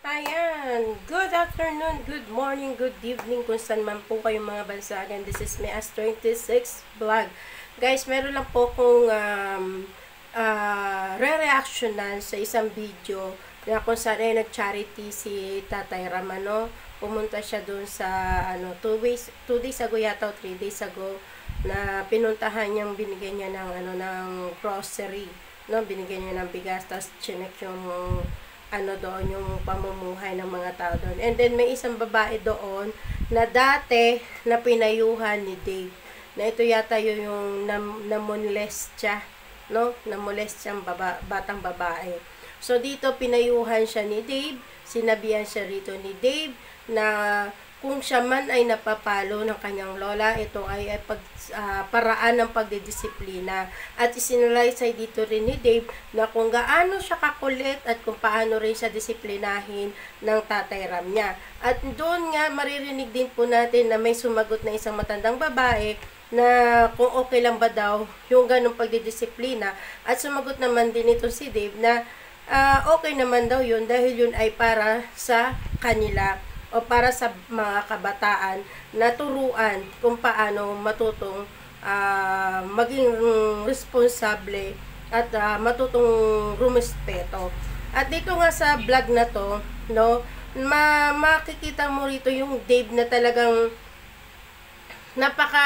Ayan, good afternoon, good morning, good evening kung saan man po kayong mga bansagan. This is my As26 vlog. Guys, meron lang po kong re-reactionan sa isang video na kung saan ay nag-charity si Tatay Ramano. Pumunta siya dun sa 2 days ago yata o 3 days ago na pinuntahan niyang binigyan niya ng grocery, no? Binigyan niya ng bigas, tapos chinek yung doon yung pamumuhay ng mga tao doon. And then may isang babae doon na dati na pinayuhan ni Dave. Na ito yata yung namolest siya, no? Namolest siyang batang babae. So dito pinayuhan siya ni Dave, sinabihan siya rito ni Dave na kung siya man ay napapalo ng kanyang lola, ito ay paraan ng pagdidisiplina. At isinalaysay dito rin ni Dave na kung gaano siya kakulit at kung paano rin siya disiplinahin ng Tatay Ram niya. At doon nga maririnig din po natin na may sumagot na isang matandang babae na kung okay lang ba daw yung ganong pagdidisiplina. At sumagot naman din ito si Dave na okay naman daw yun dahil yun ay para sa kanila o para sa mga kabataan na turuan kung paano matutong maging responsable at matutong rumespeto. At dito nga sa vlog na to, no, makikita mo rito yung Dave na talagang napaka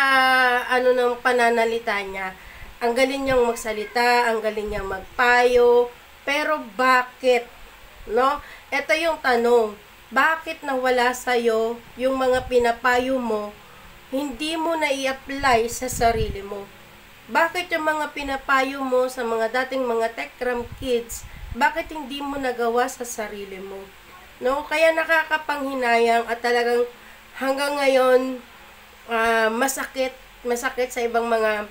ng pananalita niya. Ang galing niyang magsalita, ang galing niyang magpayo, pero bakit? No? Ito yung tanong. Bakit nawala sa'yo yung mga pinapayo mo, hindi mo na i-apply sa sarili mo? Bakit yung mga pinapayo mo sa mga dating mga Tekram kids, bakit hindi mo nagawa sa sarili mo? No? Kaya nakakapanghinayang at talagang hanggang ngayon masakit sa ibang mga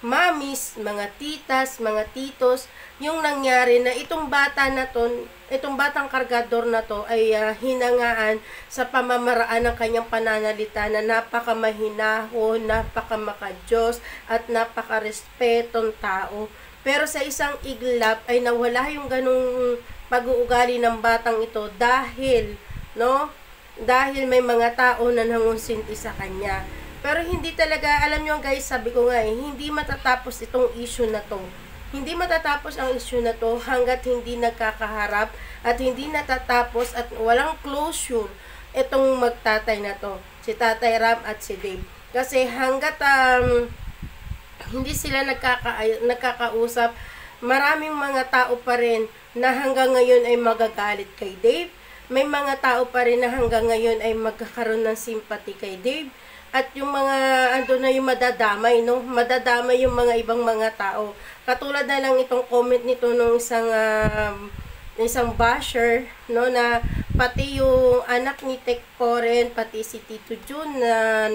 mamis, mga titas, mga titos, yung nangyari na itong batang kargador na to ay hinangaan sa pamamaraan ng kanyang pananalita na napakamahinahon, napakamakadiyos, at napakarespetong tao. Pero sa isang iglap ay nawala yung ganung pag-uugali ng batang ito dahil may mga tao na nangunsinti sa kanya. Pero hindi talaga, alam nyo guys, sabi ko nga hindi matatapos itong issue na to. Hindi matatapos ang issue na to hanggat hindi nagkakaharap at hindi natatapos at walang closure itong magtatay na to. Si Tatay Ram at si Dave. Kasi hanggat hindi sila nagkakausap, maraming mga tao pa rin na hanggang ngayon ay magagalit kay Dave. May mga tao pa rin na hanggang ngayon ay magkakaroon ng sympathy kay Dave. At yung mga, yung madadamay, no? Madadamay yung mga ibang mga tao. Katulad na lang itong comment nito nung isang basher, no? Na pati yung anak ni Tek Poren, pati si Tito Jun na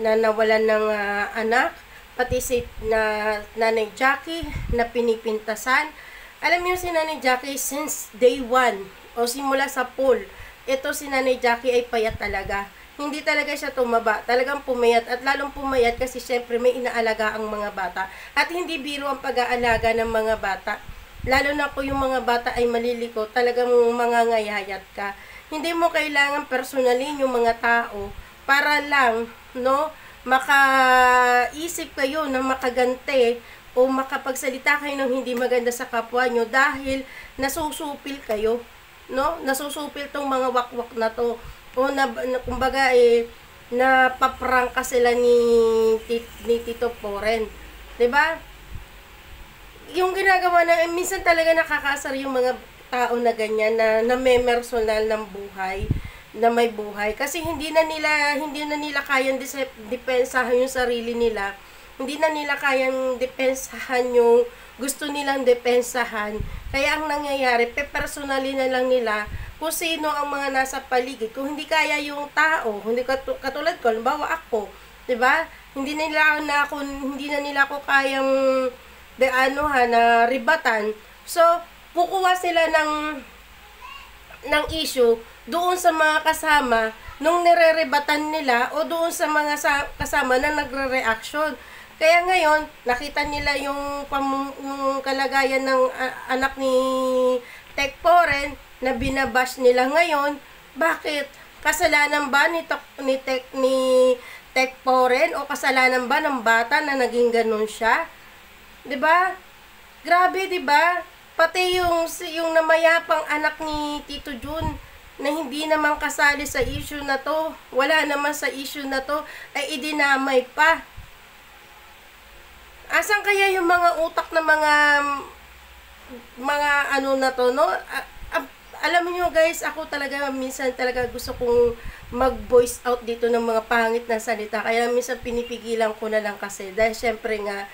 nawalan ng anak, pati si Nanay Jackie na pinipintasan. Alam niyo si Nanay Jackie since day 1 o simula sa pool, ito si Nanay Jackie ay payat talaga. Hindi talaga siya tumaba, talagang pumayat at lalong pumayat kasi syempre may inaalaga ang mga bata. At hindi biro ang pag-aalaga ng mga bata. Lalo na kung yung mga bata ay maliliko, talagang mangangayayat ka. Hindi mo kailangan personalin yung mga tao para lang, no, makaisip kayo na makagante o makapagsalita kayo ng hindi maganda sa kapwa nyo dahil nasusupil kayo, no? Nasusupil tong mga wakwak na to. O kumbaga napaprangka sila ni Tito Poren. 'Di ba? Yung ginagawa na minsan talaga nakakasar yung mga tao na ganyan na may personal ng buhay, na may buhay kasi hindi na nila kayang depensahan yung sarili nila. Hindi na nila kayang depensahan yung gusto nilang depensahan. Kaya ang nangyayari, pe-personally na lang nila kung sino ang mga nasa paligid. Kung hindi kaya yung tao, hindi katulad ko, halimbawa ako, 'di ba? Hindi na nila ako kayang na ribatan. So, kukuha sila ng issue doon sa mga kasama nung nire-rebatan nila o doon sa mga kasama na nagre-reaction. Kaya ngayon, nakita nila yung kalagayan ng anak ni Tech Foreign na binabash nila ngayon. Bakit? Kasalanan ba ni Tech Foreign o kasalanan ba ng bata na naging ganun siya? 'Di ba? Grabe, 'di ba? Pati yung namayapang anak ni Tito Jun na hindi naman kasali sa issue na to, wala naman sa issue na to, ay idinamay pa. Asan kaya yung mga utak na mga ano na to, no? Alam niyo guys, ako talaga minsan talaga gusto kong mag-voice out dito ng mga pangit na salita. Kaya minsan pinipigilan ko na lang kasi. Dahil syempre nga,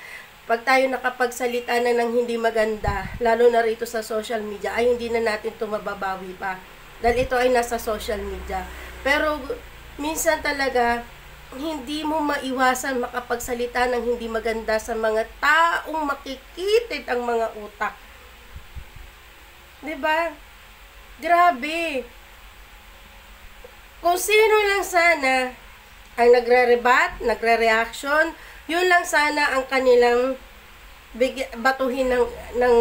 pag tayo nakapagsalita na ng hindi maganda, lalo na rito sa social media, ay hindi na natin ito mababawi pa. Dahil ito ay nasa social media. Pero minsan talaga, hindi mo maiwasan makapagsalita ng hindi maganda sa mga taong makikitid ang mga utak. 'Di ba? Grabe. Kung sino lang sana ang nagre-rebat, nagre-reaction, yun lang sana ang kanilang batuhin ng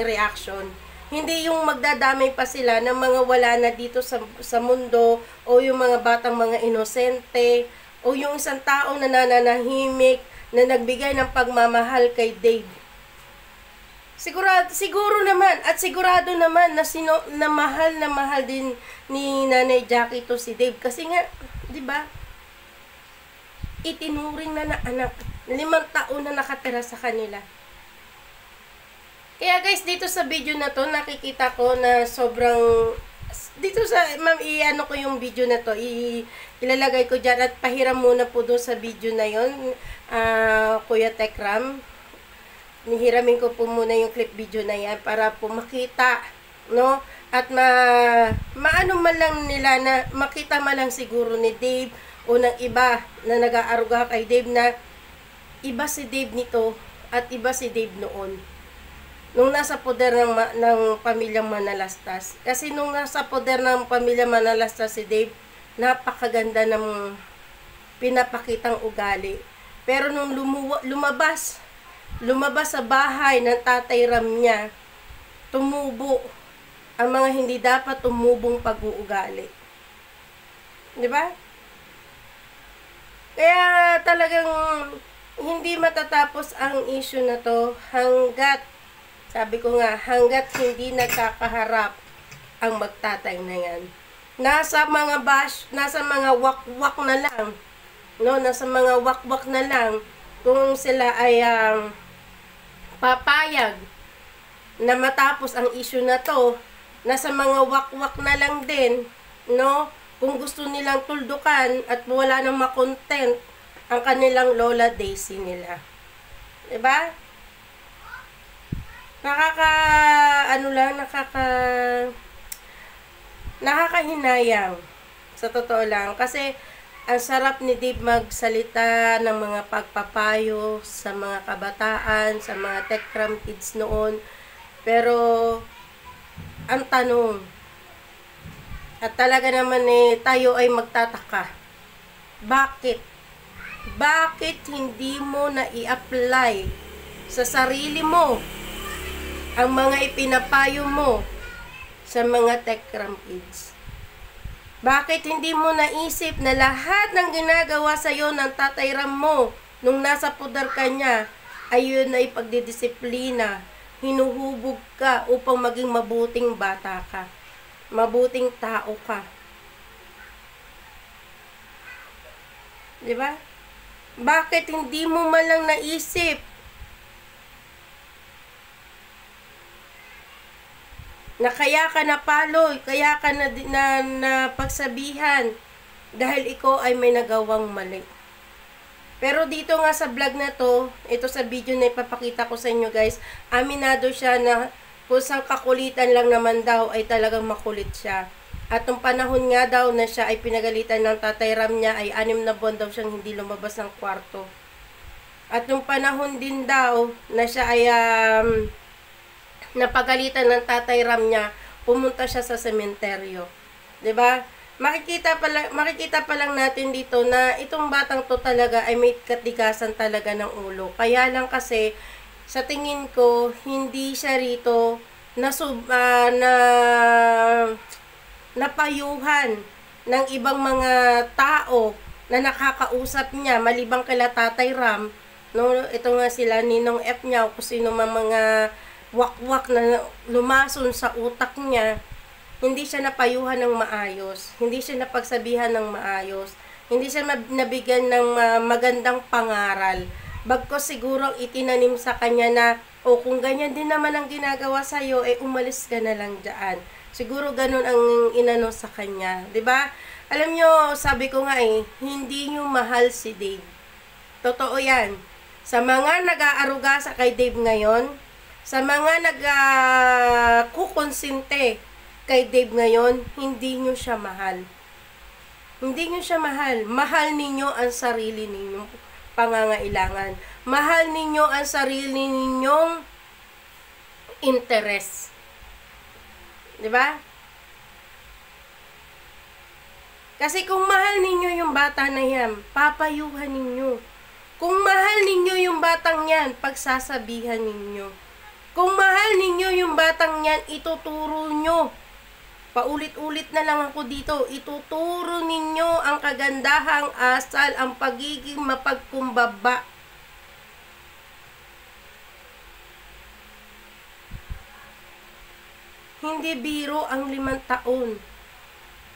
reaction. Hindi yung magdadamay pa sila ng mga wala na dito sa mundo, o yung mga batang mga inosente, o yung isang taong nananahimik na nagbigay ng pagmamahal kay Dave. Siguro naman at sigurado naman na mahal din ni Nanay Jackie to si Dave kasi nga, 'di ba? Itinuring na anak, 5 taon na nakatira sa kanila. Kaya guys, dito sa video na to, nakikita ko na sobrang dito sa iano ko yung video na to, ilalagay ko diyan at pahiram muna po doon sa video na yon, Kuya Tekram. Nihiramin ko po muna yung clip video na yan para po makita, no? At maano man lang nila na makita man lang siguro ni Dave o ng iba na nag-aaruga kay Dave na iba si Dave nito at iba si Dave noon. Nung nasa poder ng pamilyang Manalastas. Kasi nung nasa poder ng pamilyang Manalastas si Dave, napakaganda ng pinapakitang ugali. Pero nung lumabas sa bahay ng Tatay Ram niya, tumubo ang mga hindi dapat tumubong pag-uugali. 'Di ba? Kaya talagang hindi matatapos ang issue na to hanggat, sabi ko nga, hanggat hindi nagkakaharap ang magtatay na yan. Nasa mga wakwak na lang, no? Nasa mga wakwak na lang kung sila ay papayag na matapos ang issue na to. Nasa mga wakwak na lang din, no? Kung gusto nilang tuldukan at wala nang makontent ang kanilang Lola Daisy nila. 'Di ba? Nakakahinayang. Sa totoo lang. Kasi ang sarap ni Dave magsalita ng mga pagpapayo sa mga kabataan, sa mga Tekram kids noon. Pero, ang tanong, at talaga naman tayo ay magtataka, bakit? Bakit hindi mo na i-apply sa sarili mo ang mga ipinapayo mo sa mga Tekram kids? Bakit hindi mo naisip na lahat ng ginagawa sa iyo ng Tatay Ram mo nung nasa poder ka niya ay yun na ipagdidisiplina, hinuhubog ka upang maging mabuting bata ka, mabuting tao ka. 'Di ba? Bakit hindi mo man lang naisip na kaya ka napalo, kaya ka na pagsabihan dahil ikaw ay may nagawang mali. Pero dito nga sa vlog na to, ito sa video na ipapakita ko sa inyo guys, aminado siya na kung sa kakulitan lang naman daw ay talagang makulit siya. At nung panahon nga daw na siya ay pinagalitan ng Tatay Ram niya ay 6 na buwan daw siyang hindi lumabas ng kwarto. At nung panahon din daw na siya ay napagalitan ng Tatay Ram niya, pumunta siya sa sementeryo. 'Di ba? Makikita pa lang natin dito na itong batang to talaga ay may katigasan talaga ng ulo. Kaya lang kasi sa tingin ko hindi siya rito na napayuhan ng ibang mga tao na nakakausap niya malibang kila Tatay Ram, no? Ito nga sila Ninong F niya o kung sino mga wakwak na lumason sa utak niya. Hindi siya napayuhan ng maayos, hindi siya napagsabihan ng maayos, hindi siya nabigyan ng magandang pangaral. Bagkos siguro itinanim sa kanya na, o kung ganyan din naman ang ginagawa sa'yo, umalis ka na lang dyan. Siguro ganun ang inano sa kanya. 'Di ba? Alam nyo, sabi ko nga hindi nyo mahal si Dave. Totoo yan. Sa mga nag-aaruga sa kay Dave ngayon, sa mga nag-kukonsinte kay Dave ngayon, hindi nyo siya mahal. Hindi nyo siya mahal. Mahal ninyo ang sarili ninyo pangangailangan. Mahal ninyo ang sarili ninyong interest. 'Di ba? Kasi kung mahal ninyo yung bata na yan, papayuhan ninyo. Kung mahal ninyo yung batang yan, pagsasabihan ninyo. Kung mahal ninyo yung batang yan, ituturo nyo. Paulit-ulit na lang ako dito. Ituturo ninyo ang kagandahang asal, ang pagiging mapagkumbaba. Hindi biro ang 5 taon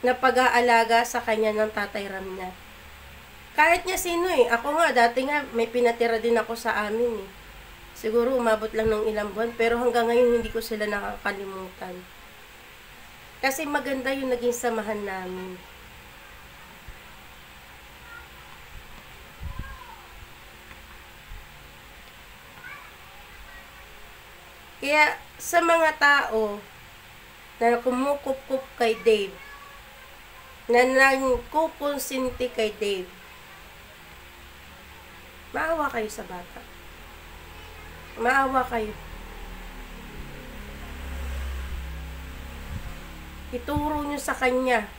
na pag-aalaga sa kanya ng Tatay Ram niya. Kahit niya sino Ako nga, dati nga, may pinatira din ako sa amin Siguro umabot lang ng ilang buwan, pero hanggang ngayon hindi ko sila nakakalimutan. Kasi maganda yung naging samahan namin. Kaya sa mga tao na kumukup-kup kay Dave, na nangkukonsinti kay Dave, maawa kayo sa bata. Maawa kayo. Ituro nyo sa kanya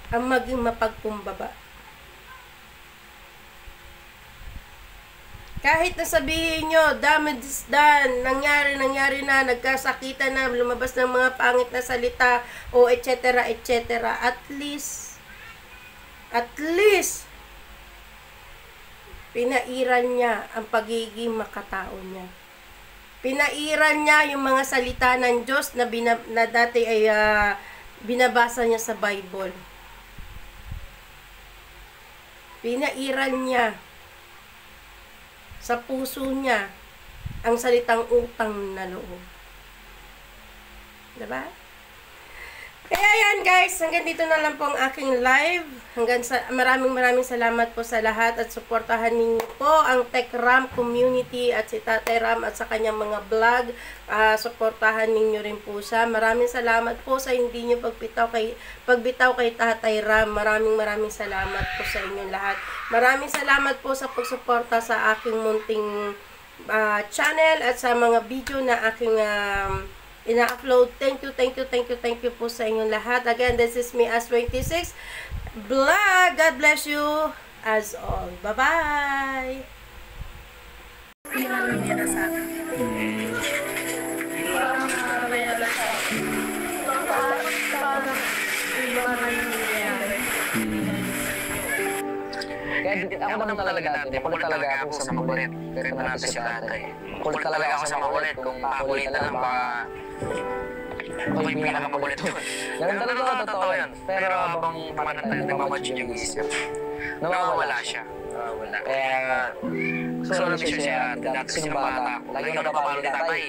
ang maging mapagkumbaba. Kahit na sabihin nyo, damage is done, nangyari na, nagkasakitan na, lumabas ng mga pangit na salita, o etc. At least, pinairan niya ang pagiging makatao niya. Pinairan niya yung mga salita ng Diyos na dati ay binabasa niya sa Bible. Pinairan niya sa puso niya ang salitang utang na loob. Diba? Kaya yan guys, hanggang dito na lang po ang aking live. Maraming salamat po sa lahat at suportahan ninyo po ang Tech Ram community at si Tatay Ram at sa kanyang mga vlog. Suportahan ninyo rin po siya. Maraming salamat po sa hindi nyo pagbitaw kay Tatay Ram. Maraming salamat po sa inyong lahat. Maraming salamat po sa pagsuporta sa aking munting channel at sa mga video na aking ina-upload. Thank you po sa inyong lahat. Again, this is me as 26 Vlog. God bless you as all. Bye-bye! Kaya ako naman talaga dati, makulit talaga ako sa makulit. Pero natin si tatay. Makulit talaga ako sa makulit. Kung makulitan lang baka ako yung pinakapakulit doon. Ganun talaga, totoo yan. Pero habang nagmamatured yung isip, nawawala siya. Kaya sunod siya dati sinong bata. Lagi ko napapalo ni tatay.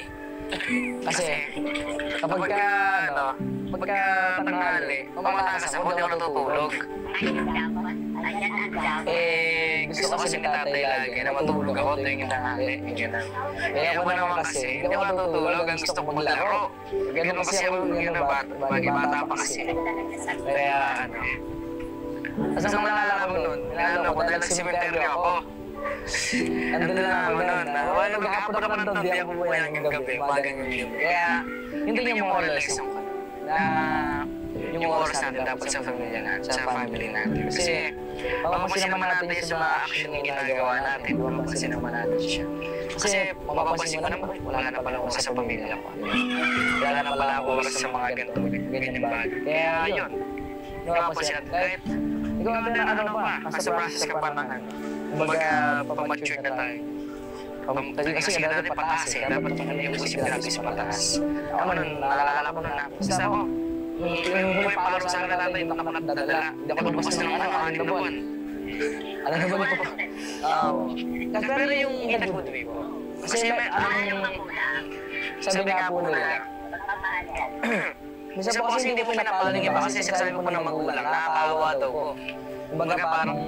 Kasi kapag tanghali, umatakas ako, hindi ako natutulog. Gusto kasi ni tatay lagi na matulog ako tuwing tanghali. Kaya ako naman kasi, hindi ako natutulog, ang gusto ko maglaro. Ganun kasi ako yung bata pa kasi. Kaya asa nang nalala ko nun, ko dahil nagsimenteryo ako. Andun na ako nun, maghapon ako ng tabi ako buhay hanggang gabi, magang yun. Kaya hindi niya mo realize na yung oras natin dapat sa pamilya natin, sa family natin. Kasi, mapapansin naman natin yung sa mga action na ginagawa natin, mapapansin naman natin siya. Kasi, mapapansin mo naman, wala na pala oras sa pamilya ko. Wala na pala oras sa mga ganyan bagay. Kaya, yun. Mapapansin natin, kahit ikaw natin na ano pa, nasa process ka pa ng ano. Kumbaga, pamature na tayo. Kasi dati pataas eh, dapat yung isip natin sa pataas. Ako nun, naalala ko na, basta ako, yung may paro sa akin natin, yung nakapagdadala. Hindi ako lumabas ng ano, 6 na buwan. Alam na buwan ko? Pero yung inagudwi ko, kasi may sabi nga po nila, minsan po kasi hindi po pinapalo ng iba kasi sasabi po ng magulang, nakakawa daw ko. Kumbaga parang,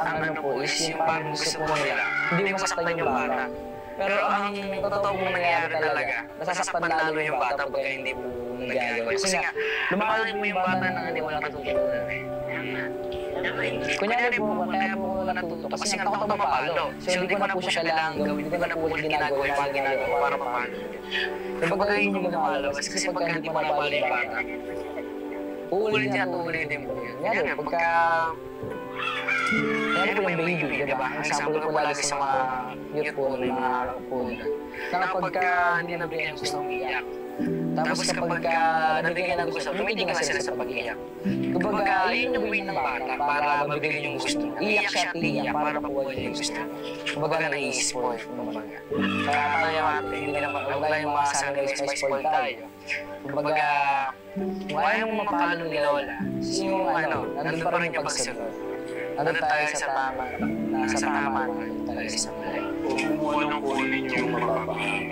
ang ano po is yung parang gusto po nila, hindi masaktan yung bata. Pero ang totoo pong nangyayari talaga, nasasaktan lalo yung bata pagka hindi po nangyayari. Kasi nga, lumalag mo yung bata na hindi mo natutunan eh. Kunyari po, kaya po ako natuto kasi nga takot mapalo. So hindi ko na po siya kailangan gawin, hindi ko na po ulit ginagawa yung mga ginagawa para mapalo. Kumbaga yun yung magmamalo kasi pagka hindi mo mapalo yung bata, uulitin at uulitin po yun. Ngayon, pagka kaya po yung baby, di ba? Ang example ko lagi sa mga youth po, mga po na pagka hindi nabigyan gusto umiyak. Tapos kapag nabigyan ng gusto, tumitingin nga sila sa pag-iyak. Kumbaga, yun yung way ng bata para mabigyan yung gusto. Iyak siya at iyak para makuha niya yung gusto. Kumbaga, nai-spoil. Kaya tayo ate, hindi naman, wala yung mga sana na spoil tayo. Kumbaga, kung ayaw mo mapalo ng lola, yung ano, nandun pa rin yung pagsunod. Nandun tayo sa tama, nasa tama, nandun tayo sa mali. Kung ano kunin yung mapapakain.